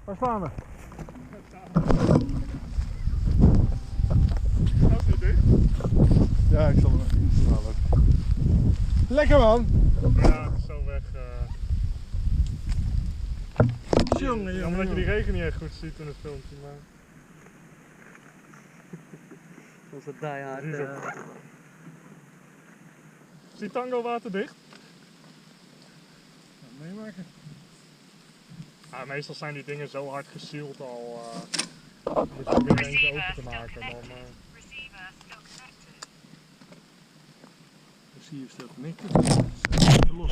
Waar staan we? Dat is dicht. Ja, ik zal hem even instellen. Lekker man! Ja, het is zo weg. Jongen, Jammer dat je die regen niet echt goed ziet in het filmpje. Maar... Dat was een diehard. Is die tango waterdicht? Meemaken. Ja, meestal zijn die dingen zo hard gesealed al. Moet je weer eens open te maken. Dan, Receiver still connected. Los.